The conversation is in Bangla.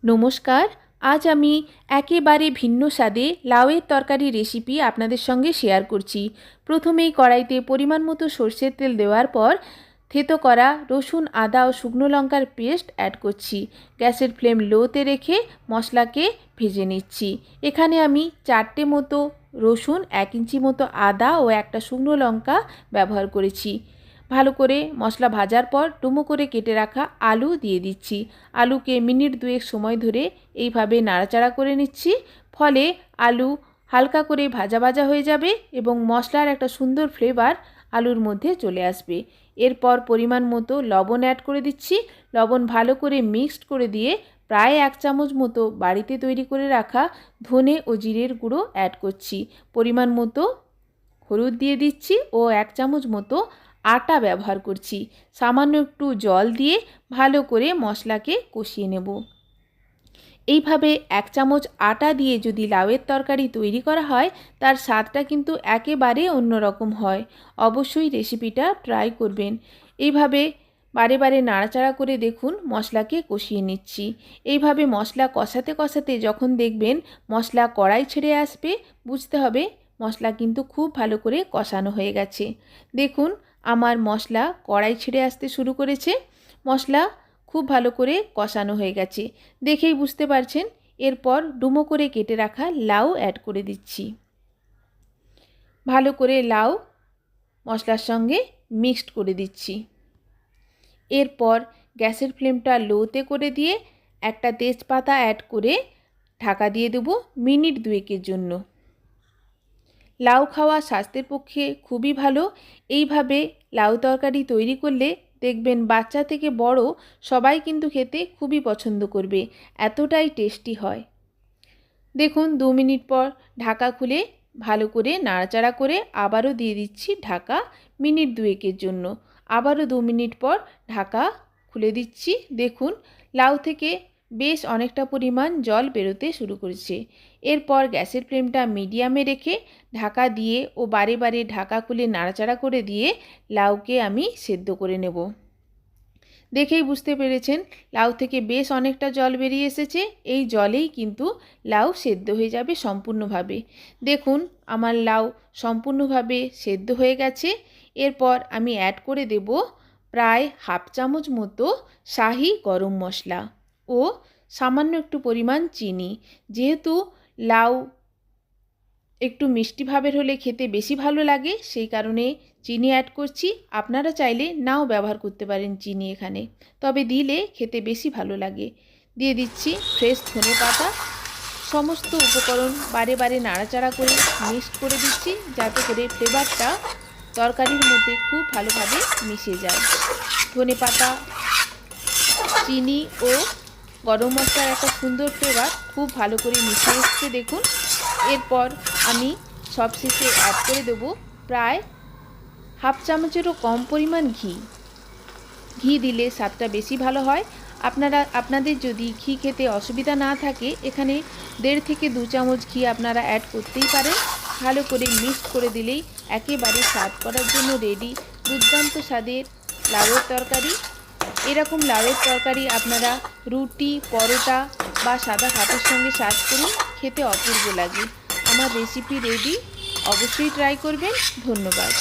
নমস্কার। আজ আমি একেবারে ভিন্ন স্বাদে লাউয়ের তরকারি রেসিপি আপনাদের সঙ্গে শেয়ার করছি। প্রথমেই কড়াইতে পরিমাণ মতো সরষের তেল দেওয়ার পর থেতো করা রসুন, আদা ও শুকনো লঙ্কার পেস্ট অ্যাড করছি। গ্যাসের ফ্লেম লোতে রেখে মশলাকে ভেজে নিচ্ছি। এখানে আমি 4টে মতো রসুন, 1 ইঞ্চি মতো আদা ও একটা শুকনো লঙ্কা ব্যবহার করেছি। ভালো করে মশলা ভাজার পর ডুমো করে কেটে রাখা আলু দিয়ে দিচ্ছি। আলুকে মিনিট 2 সময় ধরে এইভাবে নাড়াচাড়া করে নিচ্ছি। ফলে আলু হালকা করে ভাজা ভাজা হয়ে যাবে এবং মশলার একটা সুন্দর ফ্লেভার আলুর মধ্যে চলে আসবে। এরপর পরিমাণ মতো লবণ অ্যাড করে দিচ্ছি। লবণ ভালো করে মিক্সড করে দিয়ে প্রায় 1 চামচ মতো বাড়িতে তৈরি করে রাখা ধনে ও জিরের গুঁড়ো অ্যাড করছি। পরিমাণ মতো হলুদ দিয়ে দিচ্ছি ও 1 চামচ মতো আটা ব্যবহার করছি। সামান্য একটু জল দিয়ে ভালো করে মশলাকে কষিয়ে নেব। এইভাবে 1 চামচ আটা দিয়ে যদি লাউয়ের তরকারি তৈরি করা হয় তার স্বাদটা কিন্তু একেবারে অন্যরকম হয়। অবশ্যই রেসিপিটা ট্রাই করবেন। এইভাবে বারে বারে নাড়াচাড়া করে দেখুন মশলাকে কষিয়ে নিচ্ছি। এইভাবে মশলা কষাতে কষাতে যখন দেখবেন মশলা কড়াই ছেড়ে আসবে, বুঝতে হবে মশলা কিন্তু খুব ভালো করে কষানো হয়ে গেছে। দেখুন আমার মশলা কড়াই ছেড়ে আসতে শুরু করেছে। মশলা খুব ভালো করে কষানো হয়ে গেছে, দেখেই বুঝতে পারছেন। এরপর ডুমো করে কেটে রাখা লাউ অ্যাড করে দিচ্ছি। ভালো করে লাউ মশলার সঙ্গে মিক্সড করে দিচ্ছি। এরপর গ্যাসের ফ্লেমটা লোতে করে দিয়ে একটা তেজপাতা অ্যাড করে ঢাকা দিয়ে দেব মিনিট 2 জন্য। লাউ খাওয়া স্বাস্থ্যের পক্ষে খুবই ভালো। এইভাবে লাউ তরকারি তৈরি করলে দেখবেন বাচ্চা থেকে বড় সবাই কিন্তু খেতে খুবই পছন্দ করবে, এতটাই টেস্টি হয়। দেখুন 2 মিনিট পর ঢাকা খুলে ভালো করে নাড়াচাড়া করে আবারও দিয়ে দিচ্ছি ঢাকা মিনিট 2 জন্য। আবারও 2 মিনিট পর ঢাকা খুলে দিচ্ছি। দেখুন লাউ থেকে বেশ অনেকটা পরিমাণ জল বেরোতে শুরু করেছে। এরপর গ্যাসের ফ্লেমটা মিডিয়ামে রেখে ঢাকা দিয়ে ও বারে বারে ঢাকা খুলে নাড়াচাড়া করে দিয়ে লাউকে আমি সেদ্ধ করে নেব। দেখেই বুঝতে পেরেছেন লাউ থেকে বেশ অনেকটা জল বেরিয়ে এসেছে। এই জলেই কিন্তু লাউ সেদ্ধ হয়ে যাবে সম্পূর্ণভাবে। দেখুন আমার লাউ সম্পূর্ণভাবে সেদ্ধ হয়ে গেছে। এরপর আমি অ্যাড করে দেব প্রায় 1/2 চামচ মতো শাহি গরম মশলা ও সামান্য একটু পরিমাণ চিনি। যেহেতু লাউ একটু মিষ্টি ভাবের হলে খেতে বেশি ভালো লাগে, সেই কারণে চিনি অ্যাড করছি। আপনারা চাইলে নাও ব্যবহার করতে পারেন চিনি এখানে, তবে দিলে খেতে বেশি ভালো লাগে। দিয়ে দিচ্ছি ফ্রেশ ধনেপাতা। সমস্ত উপকরণ বারে বারে নাড়াচাড়া করে মিক্সড করে দিচ্ছি যাতে করে ফ্লেভারটা তরকারির মধ্যে খুব ভালোভাবে মিশে যায়। ধনেপাতা, চিনি ও গরম মশলার একটা সুন্দর ফ্লেভার খুব ভালো করে মিশে এসছে দেখুন। এরপর আমি সবশেষে অ্যাড করে দেবো প্রায় 1/2 চামচেরও কম পরিমাণ ঘি। ঘি দিলে স্বাদটা বেশি ভালো হয়। আপনাদের যদি ঘি খেতে অসুবিধা না থাকে এখানে 1.5 থেকে 2 চামচ ঘি আপনারা অ্যাড করতেই পারেন। ভালো করে মিক্সড করে দিলেই একেবারে সার্ভ করার জন্য রেডি দুর্দান্ত স্বাদের লাউয়ের তরকারি। এরকম লাউয়ের তরকারি আপনারা রুটি, পরোটা বা সাদা ভাতের সঙ্গে সার্ভ করুন, খেতে অপূর্ব লাগে। আমার রেসিপি রেডি, অবশ্যই ট্রাই করবেন। ধন্যবাদ।